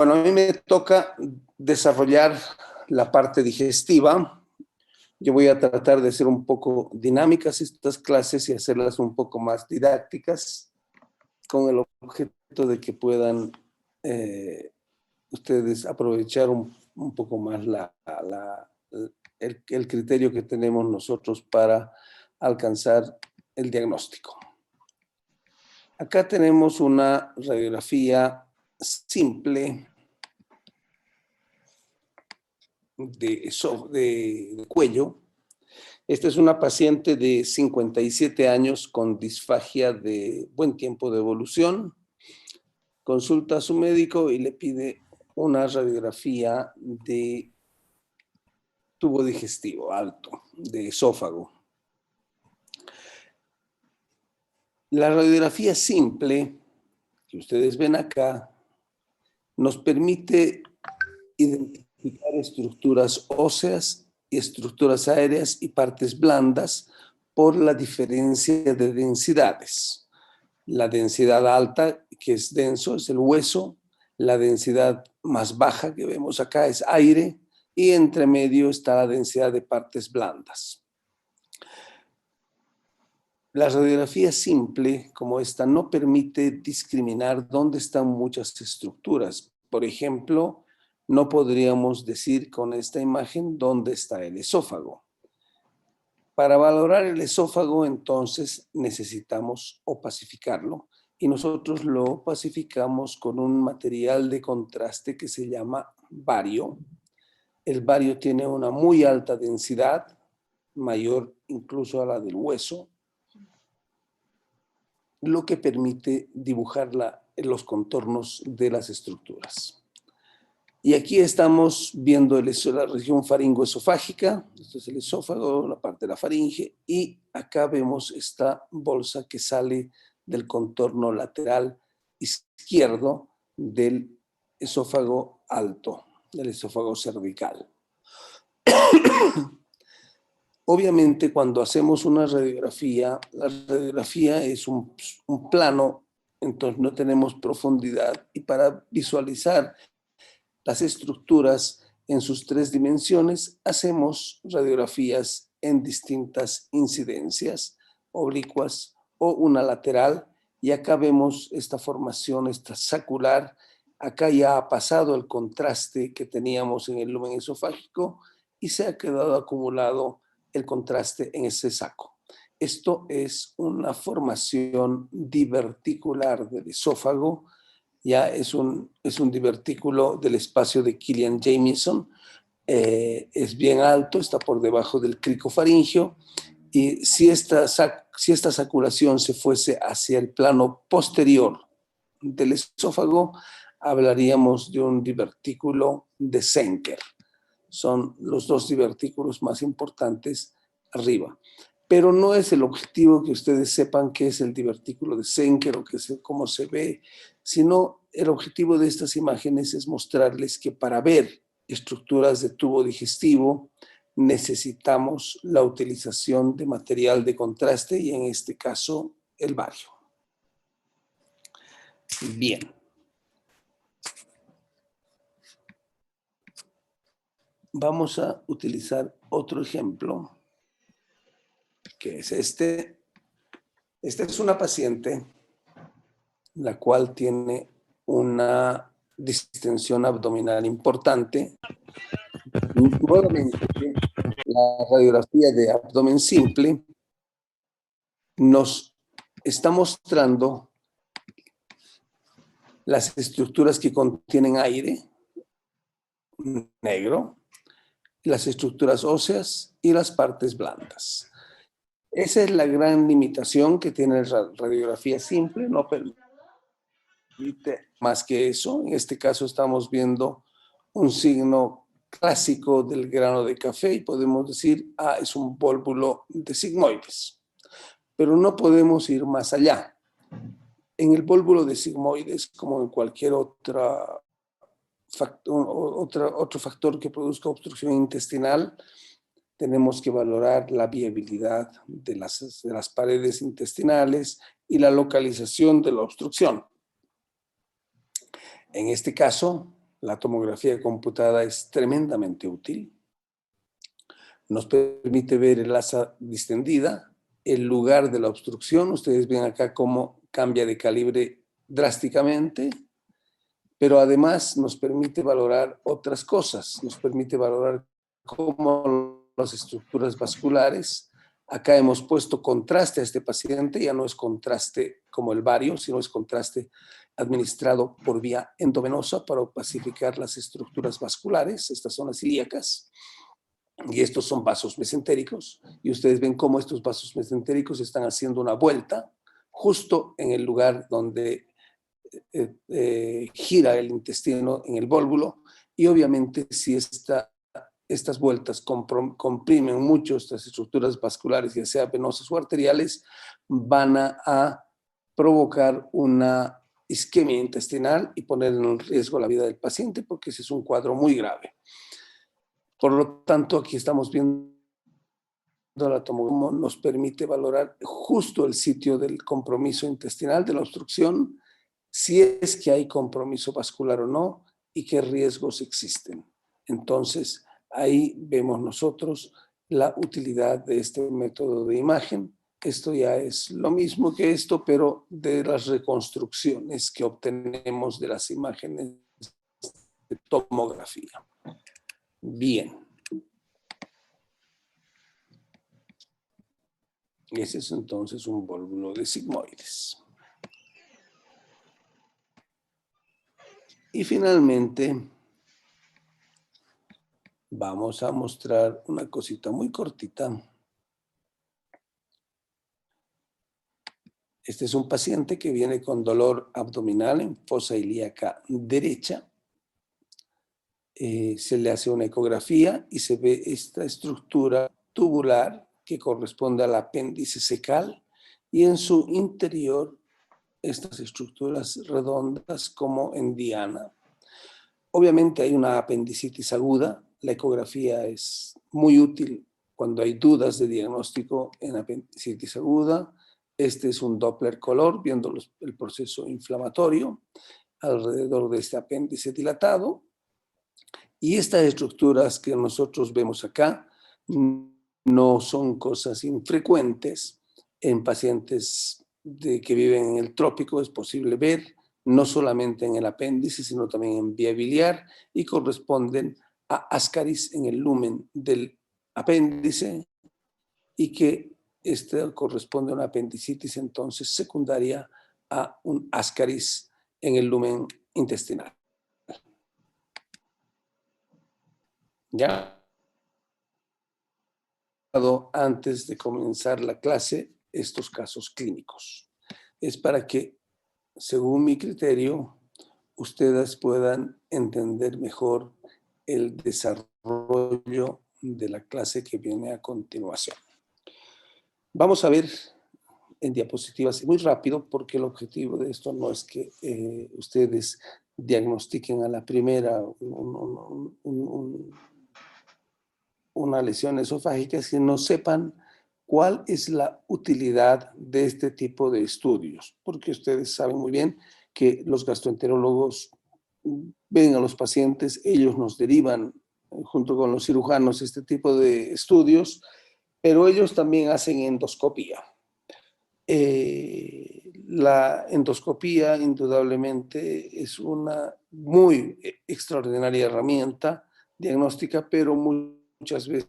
Bueno, a mí me toca desarrollar la parte digestiva. Yo voy a tratar de ser un poco dinámicas estas clases y hacerlas un poco más didácticas con el objeto de que puedan ustedes aprovechar un poco más el criterio que tenemos nosotros para alcanzar el diagnóstico. Acá tenemos una radiografía simple de cuello. Esta es una paciente de 57 años con disfagia de buen tiempo de evolución. Consulta a su médico y le pide una radiografía de tubo digestivo alto, de esófago. La radiografía simple, que ustedes ven acá, nos permite identificar estructuras óseas y estructuras aéreas y partes blandas por la diferencia de densidades. La densidad alta, que es denso, es el hueso. La densidad más baja que vemos acá es aire. Y entre medio está la densidad de partes blandas. La radiografía simple, como esta, no permite discriminar dónde están muchas estructuras. Por ejemplo, no podríamos decir con esta imagen dónde está el esófago. Para valorar el esófago, entonces, necesitamos opacificarlo y nosotros lo opacificamos con un material de contraste que se llama bario. El bario tiene una muy alta densidad, mayor incluso a la del hueso, lo que permite dibujar los contornos de las estructuras. Y aquí estamos viendo la región faringoesofágica. Esto es el esófago, la parte de la faringe, y acá vemos esta bolsa que sale del contorno lateral izquierdo del esófago alto, del esófago cervical. Obviamente, cuando hacemos una radiografía, la radiografía es un plano, entonces no tenemos profundidad. Y para visualizar las estructuras en sus tres dimensiones, hacemos radiografías en distintas incidencias, oblicuas o una lateral. Y acá vemos esta formación, esta sacular. Acá ya ha pasado el contraste que teníamos en el lumen esofágico y se ha quedado acumulado el contraste en ese saco. Esto es una formación diverticular del esófago. Ya es un divertículo del espacio de Killian-Jamieson. Es bien alto, está por debajo del cricofaringio. Y si esta saculación se fuese hacia el plano posterior del esófago, hablaríamos de un divertículo de Zenker. Son los dos divertículos más importantes arriba. Pero no es el objetivo que ustedes sepan qué es el divertículo de Zenker o cómo se ve, sino el objetivo de estas imágenes es mostrarles que para ver estructuras de tubo digestivo necesitamos la utilización de material de contraste y en este caso el bario. Bien. Vamos a utilizar otro ejemplo, que es este. Esta es una paciente la cual tiene una distensión abdominal importante. Nuevamente, la radiografía de abdomen simple nos está mostrando las estructuras que contienen aire, negro, las estructuras óseas y las partes blandas. Esa es la gran limitación que tiene la radiografía simple, no permite más que eso. En este caso estamos viendo un signo clásico del grano de café y podemos decir, es un vólvulo de sigmoides. Pero no podemos ir más allá. En el vólvulo de sigmoides, como en cualquier otro factor que produzca obstrucción intestinal, tenemos que valorar la viabilidad de las paredes intestinales y la localización de la obstrucción. En este caso, la tomografía computada es tremendamente útil. Nos permite ver el asa distendida, el lugar de la obstrucción. Ustedes ven acá cómo cambia de calibre drásticamente, pero además nos permite valorar otras cosas. Nos permite valorar cómo las estructuras vasculares. Acá hemos puesto contraste a este paciente, ya no es contraste como el bario, sino es contraste administrado por vía endovenosa para pacificar las estructuras vasculares. Estas son las ilíacas. Y estos son vasos mesentéricos, y ustedes ven cómo estos vasos mesentéricos están haciendo una vuelta justo en el lugar donde gira el intestino en el vólvulo, y obviamente si estas vueltas comprimen mucho estas estructuras vasculares, ya sea venosas o arteriales, van a provocar una isquemia intestinal y poner en riesgo la vida del paciente, porque ese es un cuadro muy grave. Por lo tanto, aquí estamos viendo la tomografía nos permite valorar justo el sitio del compromiso intestinal, de la obstrucción, si es que hay compromiso vascular o no y qué riesgos existen. Entonces, ahí vemos nosotros la utilidad de este método de imagen. Esto ya es lo mismo que esto, pero de las reconstrucciones que obtenemos de las imágenes de tomografía. Bien. Ese es entonces un vólvulo de sigmoides. Y finalmente, vamos a mostrar una cosita muy cortita. Este es un paciente que viene con dolor abdominal en fosa ilíaca derecha. Se le hace una ecografía y se ve esta estructura tubular que corresponde al apéndice cecal, y en su interior estas estructuras redondas como en diana. Obviamente hay una apendicitis aguda. La ecografía es muy útil cuando hay dudas de diagnóstico en apendicitis aguda. Este es un Doppler color, viendo el proceso inflamatorio alrededor de este apéndice dilatado. Y estas estructuras que nosotros vemos acá no son cosas infrecuentes en pacientes que viven en el trópico. Es posible ver no solamente en el apéndice, sino también en vía biliar, y corresponden a ascaris en el lumen del apéndice, y que este corresponde a una apendicitis entonces secundaria a un ascaris en el lumen intestinal. Ya antes de comenzar la clase estos casos clínicos. Es para que, según mi criterio, ustedes puedan entender mejor el desarrollo de la clase que viene a continuación. Vamos a ver en diapositivas muy rápido, porque el objetivo de esto no es que ustedes diagnostiquen a la primera una lesión esofágica, sino sepan cuál es la utilidad de este tipo de estudios, porque ustedes saben muy bien que los gastroenterólogos ven a los pacientes, ellos nos derivan junto con los cirujanos este tipo de estudios, pero ellos también hacen endoscopía. La endoscopía indudablemente es una muy extraordinaria herramienta diagnóstica, pero muchas veces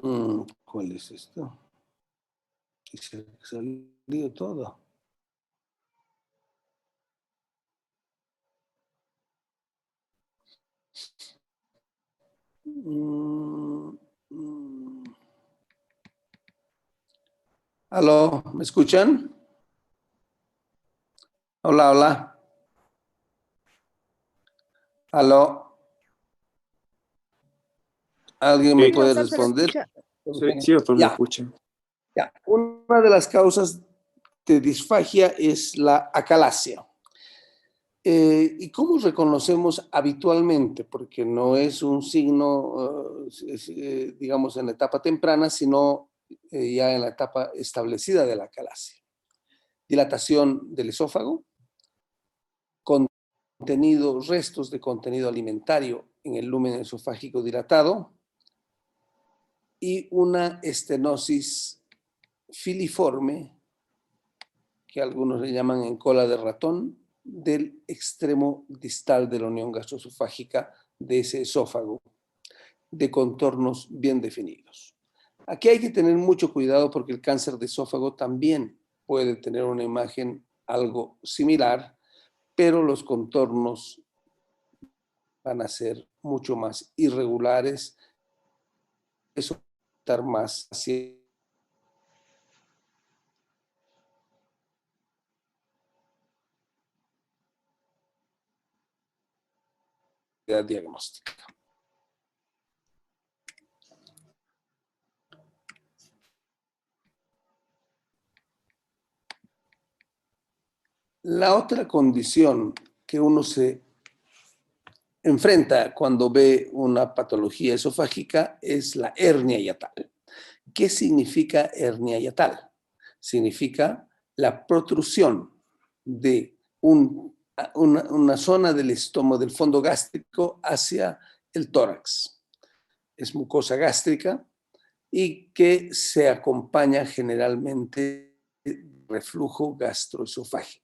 ¿Cuál es esto? Y se ha salido todo. ¿Aló? ¿Me escuchan? Hola, hola. ¿Aló? ¿Alguien me Sí, puede Doctor, se lo responder? escucha. sí, doctor, me Ya, escucha. ya. Una de las causas de disfagia es la acalasia. ¿Y cómo reconocemos habitualmente? Porque no es un signo, digamos, en la etapa temprana, sino ya en la etapa establecida de la acalasia. Dilatación del esófago, restos de contenido alimentario en el lumen esofágico dilatado y una estenosis filiforme, que algunos le llaman en cola de ratón, del extremo distal de la unión gastroesofágica de ese esófago, de contornos bien definidos. Aquí hay que tener mucho cuidado porque el cáncer de esófago también puede tener una imagen algo similar, pero los contornos van a ser mucho más irregulares, eso va a estar más hacia la diagnóstica. La otra condición que uno se enfrenta cuando ve una patología esofágica es la hernia hiatal. ¿Qué significa hernia hiatal? Significa la protrusión de una zona del estómago, del fondo gástrico hacia el tórax. Es mucosa gástrica y que se acompaña generalmente de reflujo gastroesofágico.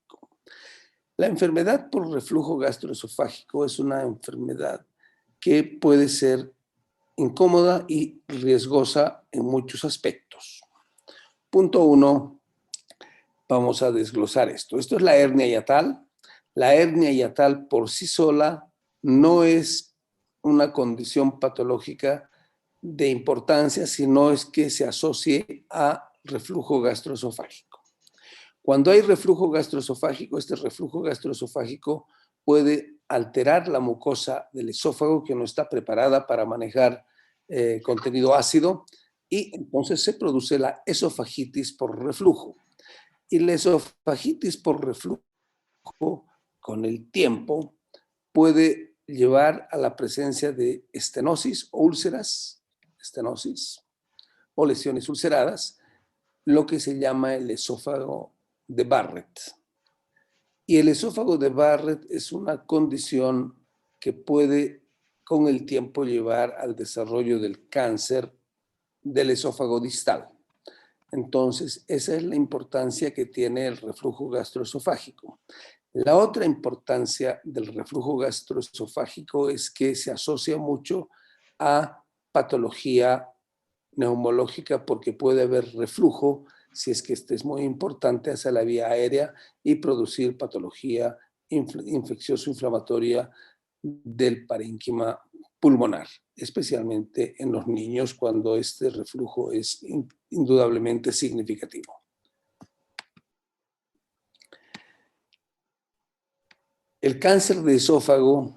La enfermedad por reflujo gastroesofágico es una enfermedad que puede ser incómoda y riesgosa en muchos aspectos. Punto 1, vamos a desglosar esto. Esto es la hernia hiatal. La hernia hiatal por sí sola no es una condición patológica de importancia, sino es que se asocie a reflujo gastroesofágico. Cuando hay reflujo gastroesofágico, este reflujo gastroesofágico puede alterar la mucosa del esófago que no está preparada para manejar contenido ácido y entonces se produce la esofagitis por reflujo. Y la esofagitis por reflujo con el tiempo puede llevar a la presencia de estenosis o úlceras, estenosis o lesiones ulceradas, lo que se llama el esófago de Barrett. Y el esófago de Barrett es una condición que puede con el tiempo llevar al desarrollo del cáncer del esófago distal. Entonces, esa es la importancia que tiene el reflujo gastroesofágico. La otra importancia del reflujo gastroesofágico es que se asocia mucho a patología neumológica porque puede haber reflujo, si es que este es muy importante, hacia la vía aérea y producir patología infeccioso-inflamatoria del parénquima pulmonar, especialmente en los niños cuando este reflujo es indudablemente significativo. El cáncer de esófago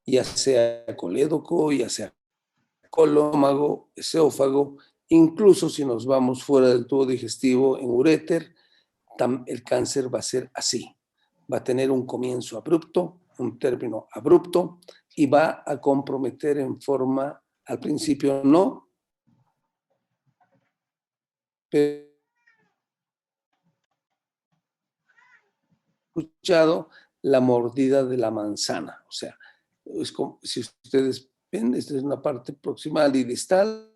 ya sea colédoco, ya sea colómago, esófago, incluso si nos vamos fuera del tubo digestivo en uréter, el cáncer va a ser así. Va a tener un comienzo abrupto, un término abrupto y va a comprometer en forma, al principio no, pero escuchado la mordida de la manzana. O sea, es como, si ustedes ven, esta es una parte proximal y distal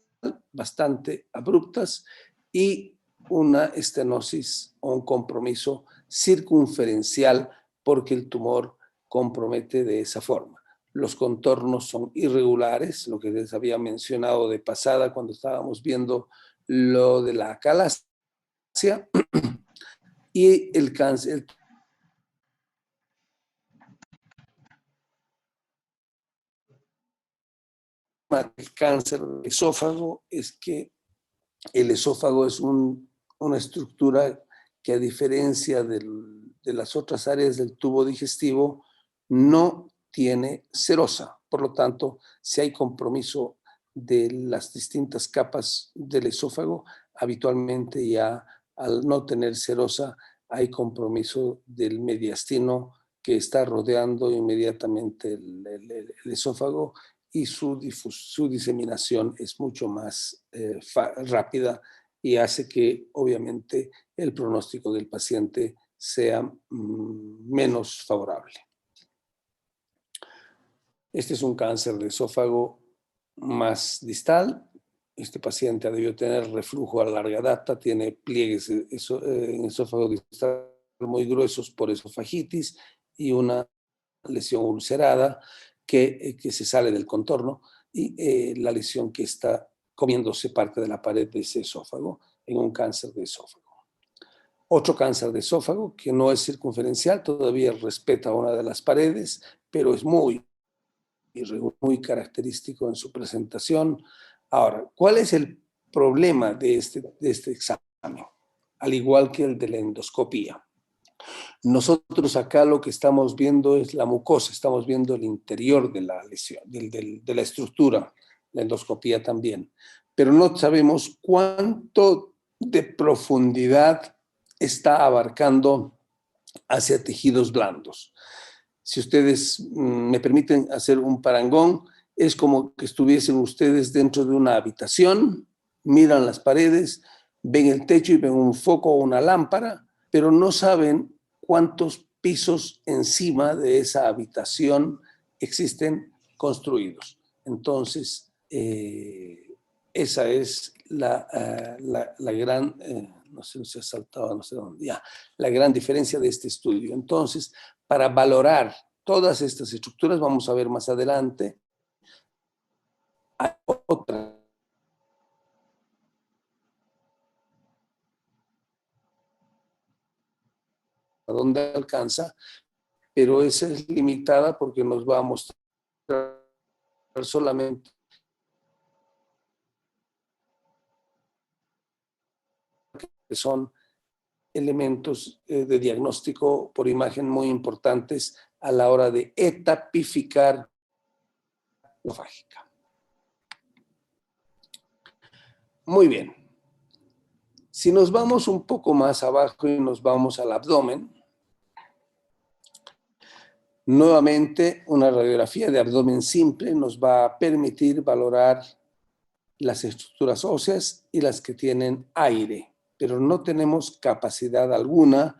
bastante abruptas y una estenosis o un compromiso circunferencial porque el tumor compromete de esa forma. Los contornos son irregulares, lo que les había mencionado de pasada cuando estábamos viendo lo de la acalasia, y el cáncer. El cáncer del esófago es que el esófago es una estructura que, a diferencia de las otras áreas del tubo digestivo, no tiene serosa. Por lo tanto, si hay compromiso de las distintas capas del esófago, habitualmente ya al no tener serosa hay compromiso del mediastino que está rodeando inmediatamente el esófago, y su diseminación es mucho más rápida y hace que, obviamente, el pronóstico del paciente sea menos favorable. Este es un cáncer de esófago más distal. Este paciente ha debido tener reflujo a larga data, tiene pliegues en esófago distal muy gruesos por esofagitis y una lesión ulcerada que se sale del contorno, y la lesión que está comiéndose parte de la pared de ese esófago en un cáncer de esófago. Otro cáncer de esófago que no es circunferencial, todavía respeta una de las paredes, pero es muy característico en su presentación. Ahora, ¿cuál es el problema de este examen? Al igual que el de la endoscopía. Nosotros acá lo que estamos viendo es la mucosa, estamos viendo el interior de la lesión, de la estructura, la endoscopía también, pero no sabemos cuánto de profundidad está abarcando hacia tejidos blandos. Si ustedes me permiten hacer un parangón, es como que estuviesen ustedes dentro de una habitación, miran las paredes, ven el techo y ven un foco o una lámpara, pero no saben cuántos pisos encima de esa habitación existen construidos. Entonces, esa es la gran, no sé si ha saltado, no sé dónde, ya, la gran diferencia de este estudio. Entonces, para valorar todas estas estructuras, vamos a ver más adelante, hay otra donde alcanza, pero esa es limitada porque nos va a mostrar solamente que son elementos de diagnóstico por imagen muy importantes a la hora de etapificar la fágica. Muy bien. Si nos vamos un poco más abajo y nos vamos al abdomen, nuevamente una radiografía de abdomen simple nos va a permitir valorar las estructuras óseas y las que tienen aire, pero no tenemos capacidad alguna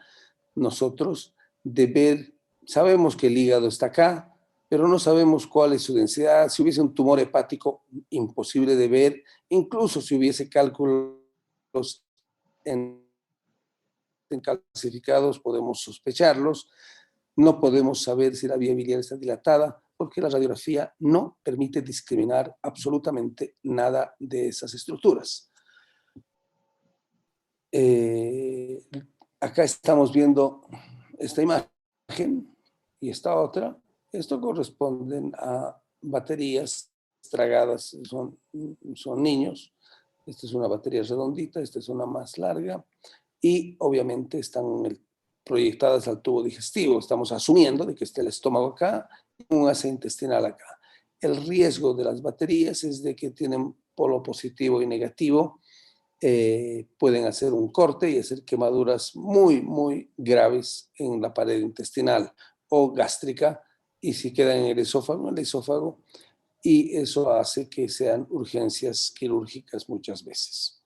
nosotros de ver. Sabemos que el hígado está acá, pero no sabemos cuál es su densidad. Si hubiese un tumor hepático, imposible de ver. Incluso si hubiese cálculos en calcificados, podemos sospecharlos. No podemos saber si la vía biliar está dilatada, porque la radiografía no permite discriminar absolutamente nada de esas estructuras. Acá estamos viendo esta imagen y esta otra. Esto corresponden a baterías tragadas, son niños. Esta es una batería redondita, esta es una más larga, y obviamente están proyectadas al tubo digestivo. Estamos asumiendo de que está el estómago acá y un asa intestinal acá. El riesgo de las baterías es de que tienen polo positivo y negativo. Pueden hacer un corte y hacer quemaduras muy, muy graves en la pared intestinal o gástrica, y si quedan en el esófago, y eso hace que sean urgencias quirúrgicas muchas veces.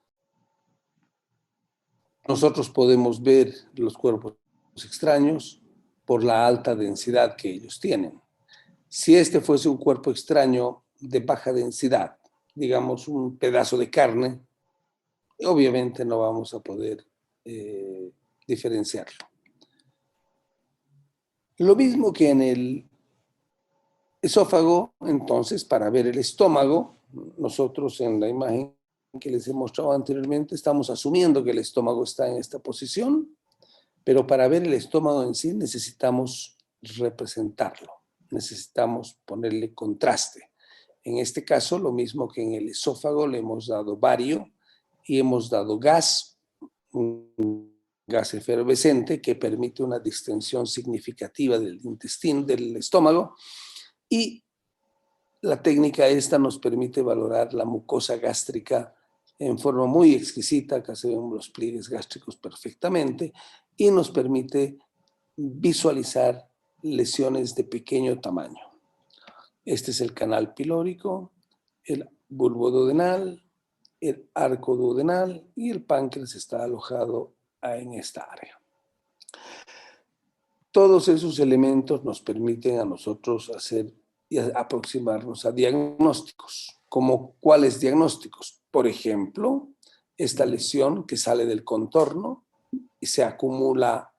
Nosotros podemos ver los cuerpos extraños por la alta densidad que ellos tienen. Si este fuese un cuerpo extraño de baja densidad, digamos un pedazo de carne, obviamente no vamos a poder diferenciarlo. Lo mismo que en el esófago, entonces, para ver el estómago, nosotros en la imagen que les he mostrado anteriormente estamos asumiendo que el estómago está en esta posición, pero para ver el estómago en sí necesitamos representarlo, necesitamos ponerle contraste. En este caso, lo mismo que en el esófago, le hemos dado bario y hemos dado gas, un gas efervescente que permite una distensión significativa del intestino, del estómago, y la técnica esta nos permite valorar la mucosa gástrica en forma muy exquisita, acá se ven los pliegues gástricos perfectamente, y nos permite visualizar lesiones de pequeño tamaño. Este es el canal pilórico, el bulbo duodenal, el arco duodenal y el páncreas está alojado en esta área. Todos esos elementos nos permiten a nosotros hacer y aproximarnos a diagnósticos. ¿Como cuáles diagnósticos? Por ejemplo, esta lesión que sale del contorno y se acumula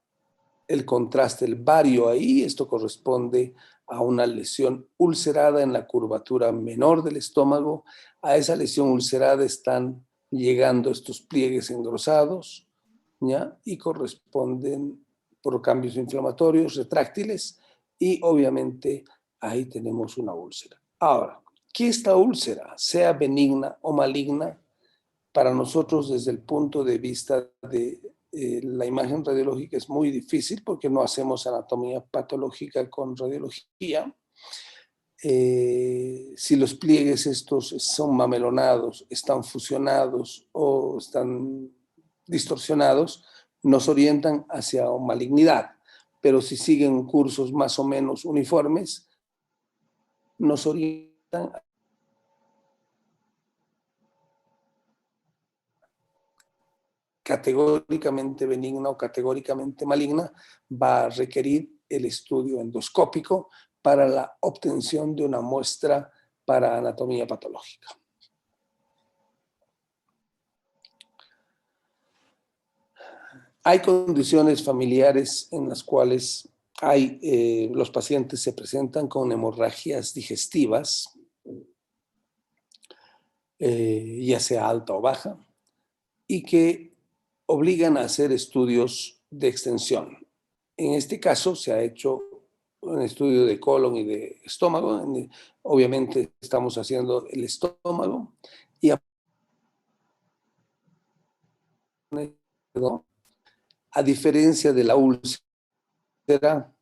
el contraste, el bario ahí, esto corresponde a una lesión ulcerada en la curvatura menor del estómago. A esa lesión ulcerada están llegando estos pliegues engrosados, ¿ya? Y corresponden por cambios inflamatorios, retráctiles, y obviamente ahí tenemos una úlcera. Ahora, que esta úlcera sea benigna o maligna, para nosotros desde el punto de vista de la imagen radiológica es muy difícil porque no hacemos anatomía patológica con radiología. Si los pliegues estos son mamelonados, están fusionados o están distorsionados, nos orientan hacia malignidad. Pero si siguen cursos más o menos uniformes, nos orientan categóricamente benigna o categóricamente maligna, va a requerir el estudio endoscópico para la obtención de una muestra para anatomía patológica. Hay condiciones familiares en las cuales los pacientes se presentan con hemorragias digestivas, ya sea alta o baja, y que obligan a hacer estudios de extensión. En este caso se ha hecho un estudio de colon y de estómago. Obviamente estamos haciendo el estómago y a diferencia de la úlcera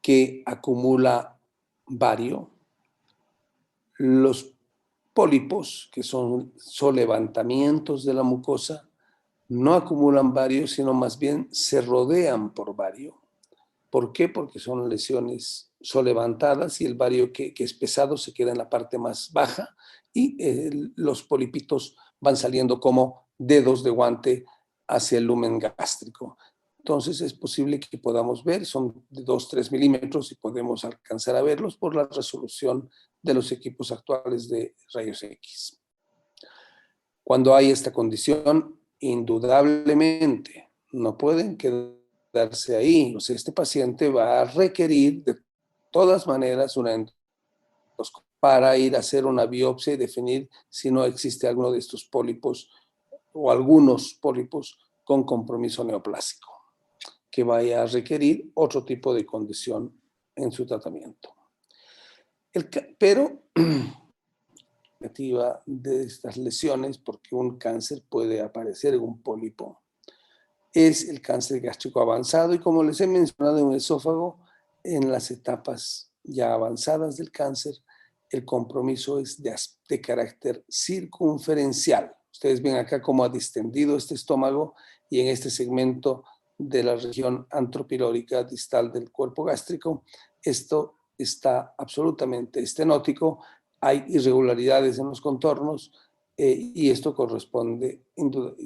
que acumula bario, los pólipos, que son levantamientos de la mucosa, no acumulan bario, sino más bien se rodean por bario. ¿Por qué? Porque son lesiones solevantadas y el bario que es pesado se queda en la parte más baja y los polipitos van saliendo como dedos de guante hacia el lumen gástrico. Entonces es posible que podamos ver, son de 2-3 milímetros y podemos alcanzar a verlos por la resolución de los equipos actuales de rayos X. Cuando hay esta condición, indudablemente no pueden quedarse ahí. O sea, este paciente va a requerir de todas maneras una endoscopia para ir a hacer una biopsia y definir si no existe alguno de estos pólipos o algunos pólipos con compromiso neoplásico, que vaya a requerir otro tipo de condición en su tratamiento. Pero de estas lesiones, porque un cáncer puede aparecer en un pólipo, es el cáncer gástrico avanzado, y como les he mencionado en el esófago, en las etapas ya avanzadas del cáncer, el compromiso es de carácter circunferencial. Ustedes ven acá cómo ha distendido este estómago y en este segmento de la región antropilórica distal del cuerpo gástrico, esto está absolutamente estenótico, hay irregularidades en los contornos y esto corresponde,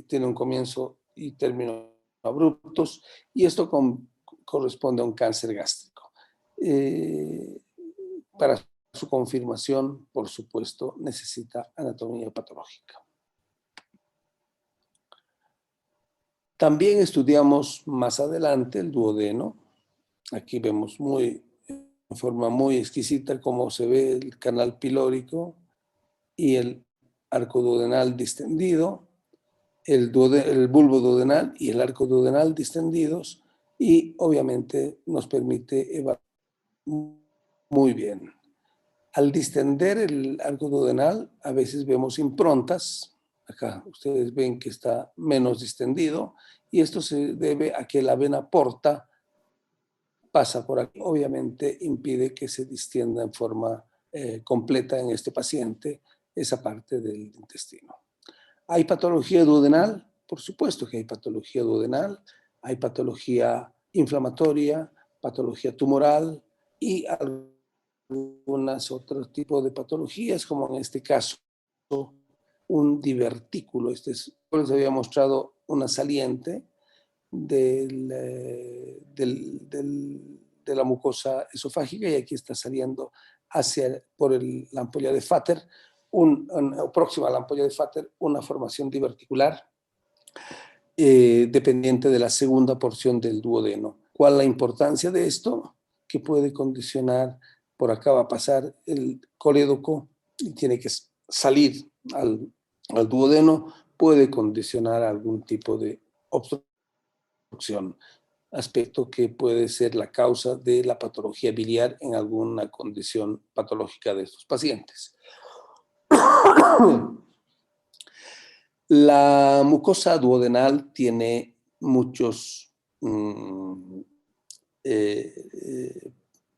tiene un comienzo y término abruptos, y esto corresponde a un cáncer gástrico. Para su confirmación, por supuesto, necesita anatomía patológica. También estudiamos más adelante el duodeno, Aquí vemos en forma muy exquisita cómo se ve el canal pilórico y el arco duodenal distendido, el bulbo duodenal y el arco duodenal distendidos, y obviamente nos permite evaluar muy bien. Al distender el arco duodenal, a veces vemos improntas. Acá ustedes ven que está menos distendido, y esto se debe a que la vena porta pasa por aquí. Obviamente impide que se distienda en forma completa en este paciente esa parte del intestino. ¿Hay patología duodenal? Por supuesto que hay patología duodenal. Hay patología inflamatoria, patología tumoral y algunos otros tipos de patologías, como en este caso un divertículo. Les había mostrado una saliente de la mucosa esofágica, y aquí está saliendo por la ampolla de Vater, próxima a la ampolla de Vater, una formación diverticular dependiente de la segunda porción del duodeno. ¿Cuál es la importancia de esto? Que puede condicionar, por acá va a pasar el colédoco y tiene que salir al duodeno, puede condicionar algún tipo de obstrucción, aspecto que puede ser la causa de la patología biliar en alguna condición patológica de estos pacientes. La mucosa duodenal tiene muchos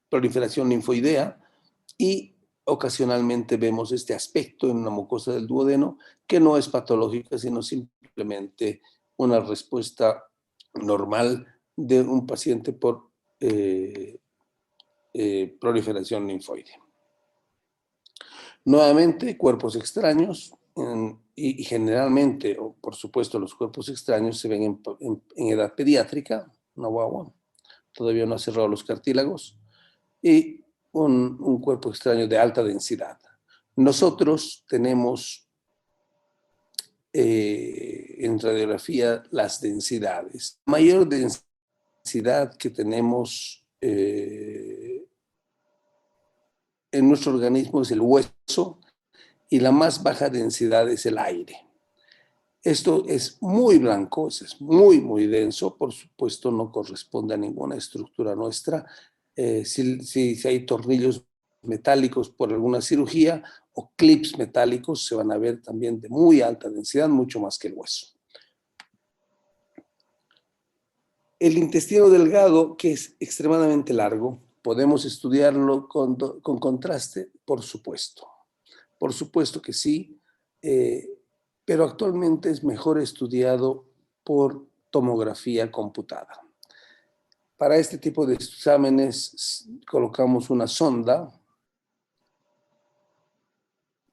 proliferación linfoidea, y ocasionalmente vemos este aspecto en una mucosa del duodeno que no es patológica, sino simplemente una respuesta normal de un paciente por proliferación linfoide. Nuevamente, cuerpos extraños, y generalmente, o por supuesto, los cuerpos extraños se ven en edad pediátrica, una guagua, todavía no ha cerrado los cartílagos, y un cuerpo extraño de alta densidad. Nosotros tenemos en radiografía las densidades. La mayor densidad que tenemos en nuestro organismo es el hueso, y la más baja densidad es el aire. Esto es muy blanco, es muy, muy denso, por supuesto no corresponde a ninguna estructura nuestra. Si hay tornillos metálicos por alguna cirugía o clips metálicos, se van a ver también de muy alta densidad, mucho más que el hueso. El intestino delgado, que es extremadamente largo, ¿podemos estudiarlo con contraste? Por supuesto. Por supuesto que sí, pero actualmente es mejor estudiado por tomografía computada. Para este tipo de exámenes colocamos una sonda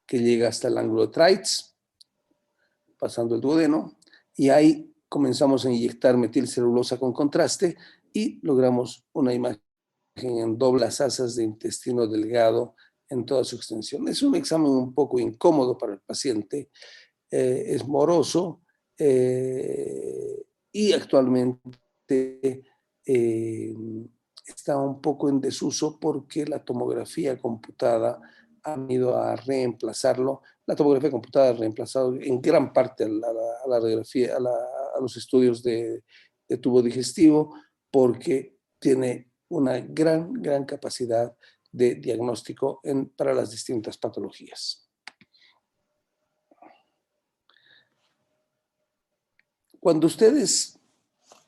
que llega hasta el ángulo de Treitz, pasando el duodeno, y ahí comenzamos a inyectar metilcelulosa con contraste y logramos una imagen en doblas asas de intestino delgado en toda su extensión. Es un examen un poco incómodo para el paciente, es moroso, y actualmente está un poco en desuso porque la tomografía computada ha ido a reemplazarlo. La tomografía computada ha reemplazado en gran parte a la radiografía, a los estudios de tubo digestivo, porque tiene una gran capacidad de diagnóstico para las distintas patologías. Cuando ustedes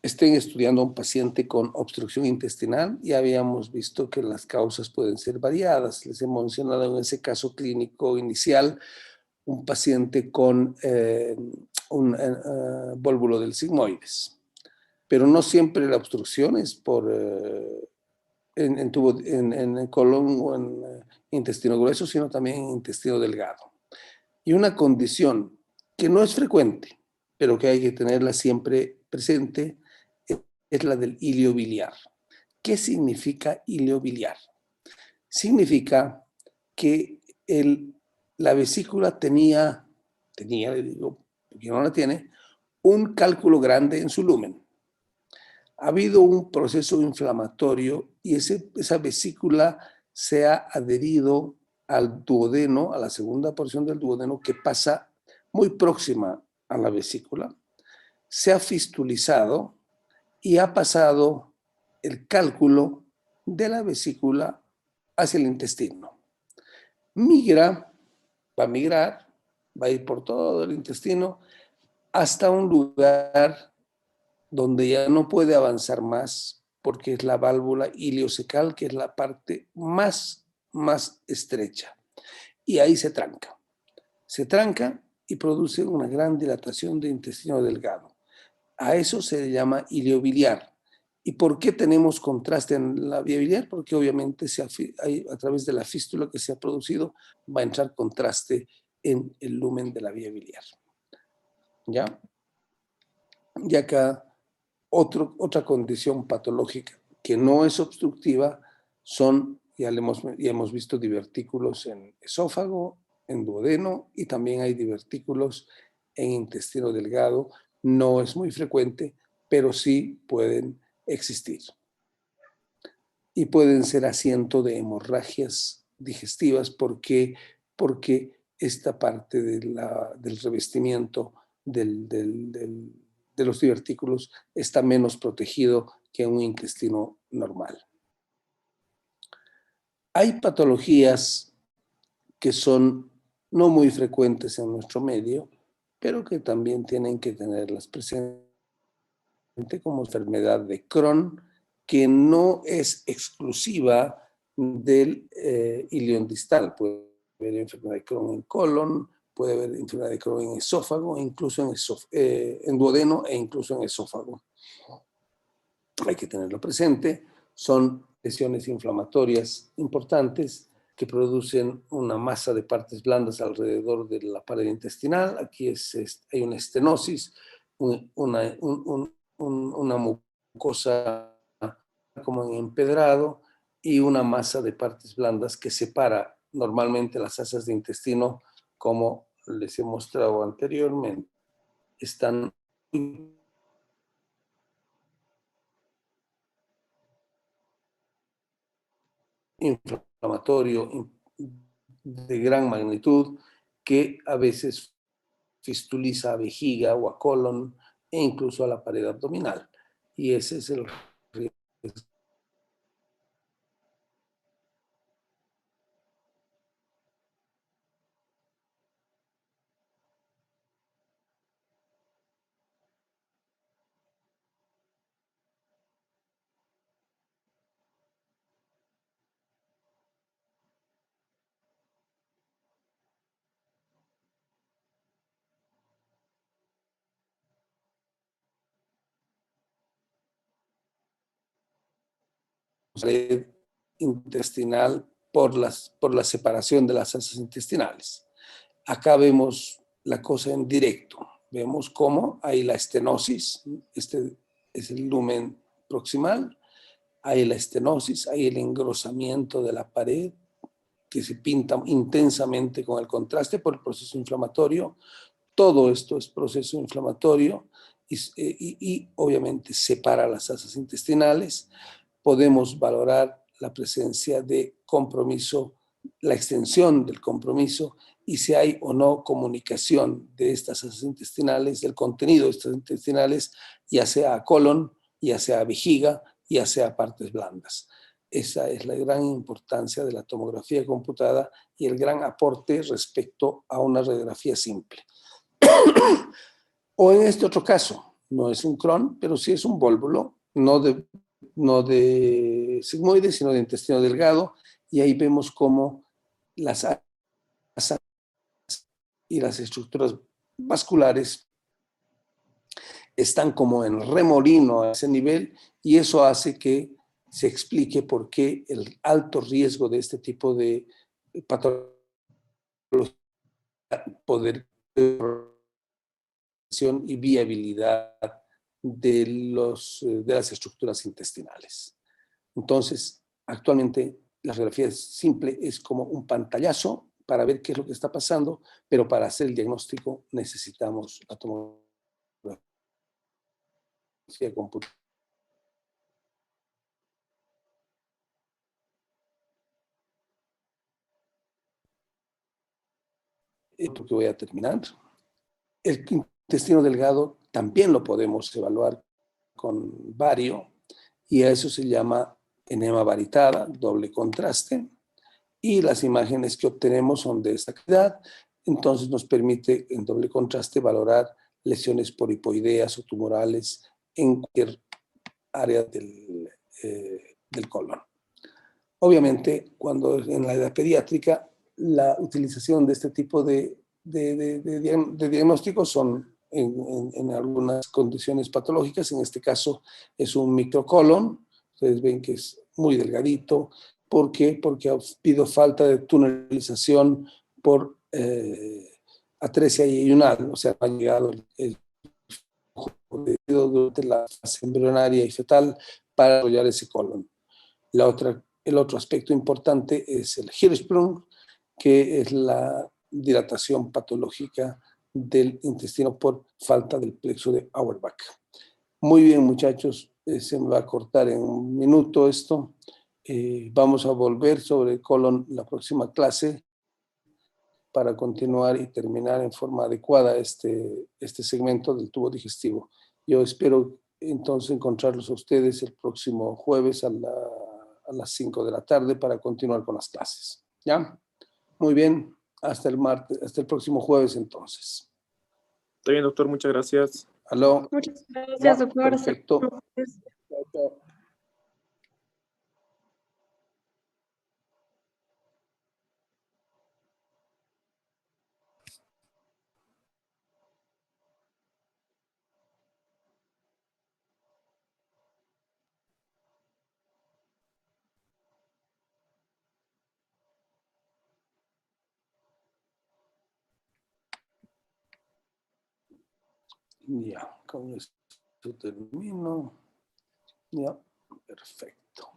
estén estudiando a un paciente con obstrucción intestinal, ya habíamos visto que las causas pueden ser variadas. Les he mencionado en ese caso clínico inicial un paciente con un vólvulo del sigmoides, pero no siempre la obstrucción es en colon o en intestino grueso, sino también en intestino delgado. Y una condición que no es frecuente, pero que hay que tenerla siempre presente, es la del ilio biliar. ¿Qué significa ilio biliar? Significa que la vesícula tenía, le digo, porque no la tiene, un cálculo grande en su lumen. Ha habido un proceso inflamatorio y esa vesícula se ha adherido al duodeno, a la segunda porción del duodeno que pasa muy próxima a la vesícula, se ha fistulizado y ha pasado el cálculo de la vesícula hacia el intestino. Va a migrar, va a ir por todo el intestino hasta un lugar donde ya no puede avanzar más porque es la válvula iliocecal, que es la parte más estrecha. Y ahí se tranca. Se tranca y produce una gran dilatación del intestino delgado. A eso se le llama iliobiliar. ¿Y por qué tenemos contraste en la vía biliar? Porque obviamente a través de la fístula que se ha producido va a entrar contraste en el lumen de la vía biliar. ¿Ya? Y acá otra condición patológica que no es obstructiva son, ya hemos visto divertículos en esófago, en duodeno y también hay divertículos en intestino delgado. No es muy frecuente, pero sí pueden existir. Y pueden ser asiento de hemorragias digestivas porque esta parte del revestimiento de los divertículos está menos protegido que un intestino normal. Hay patologías que son no muy frecuentes en nuestro medio, pero que también tienen que tenerlas presentes, como enfermedad de Crohn, que no es exclusiva del ilion distal. Puede haber enfermedad de Crohn en colon, puede haber enfermedad de Crohn en esófago, incluso en duodeno e incluso en esófago. Hay que tenerlo presente. Son lesiones inflamatorias importantes que producen una masa de partes blandas alrededor de la pared intestinal. Aquí hay una estenosis, una mucosa como en empedrado y una masa de partes blandas que separa normalmente las asas de intestino, como les he mostrado anteriormente. Están inflamatorio de gran magnitud que a veces fistuliza a vejiga o a colon e incluso a la pared abdominal. Y ese es el riesgo. Pared intestinal por la separación de las asas intestinales. Acá vemos la cosa en directo. Vemos cómo hay la estenosis, este es el lumen proximal, hay la estenosis, hay el engrosamiento de la pared que se pinta intensamente con el contraste por el proceso inflamatorio. Todo esto es proceso inflamatorio y obviamente separa las asas intestinales. Podemos valorar la presencia de compromiso, la extensión del compromiso y si hay o no comunicación de estas asas intestinales, del contenido de estas intestinales, ya sea a colon, ya sea a vejiga, ya sea a partes blandas. Esa es la gran importancia de la tomografía computada y el gran aporte respecto a una radiografía simple. O en este otro caso, no es un Crohn, pero sí es un vólvulo, no de sigmoide, sino de intestino delgado, y ahí vemos cómo las asas y las estructuras vasculares están como en remolino a ese nivel, y eso hace que se explique por qué el alto riesgo de este tipo de patología poder y viabilidad de las estructuras intestinales. Entonces, actualmente la radiografía simple es como un pantallazo para ver qué es lo que está pasando, pero para hacer el diagnóstico necesitamos la tomografía computada. porque voy a terminar. El intestino delgado también lo podemos evaluar con bario y a eso se llama enema varitada, doble contraste, y las imágenes que obtenemos son de esta calidad, entonces nos permite en doble contraste valorar lesiones polipoideas o tumorales en cualquier área del colon. Obviamente, cuando en la edad pediátrica, la utilización de este tipo de diagnósticos son en algunas condiciones patológicas. En este caso es un microcolon. Ustedes ven que es muy delgadito. ¿Por qué? Porque ha habido falta de tunelización por atresia yeyunal, o sea, ha llegado el durante la fase embrionaria y fetal para desarrollar ese colon. El otro aspecto importante es el Hirschsprung, que es la dilatación patológica del intestino por falta del plexo de Auerbach. Muy bien, muchachos, se me va a cortar en un minuto esto. Vamos a volver sobre el colon la próxima clase para continuar y terminar en forma adecuada este segmento del tubo digestivo. Yo espero entonces encontrarlos a ustedes el próximo jueves a las 5 de la tarde para continuar con las clases. ¿Ya? Muy bien, hasta el próximo jueves entonces. Está bien, doctor, muchas gracias. ¿Aló? Muchas gracias, Ya, doctor. perfecto. Chao, chao. Ya, con esto termino. Ya, perfecto.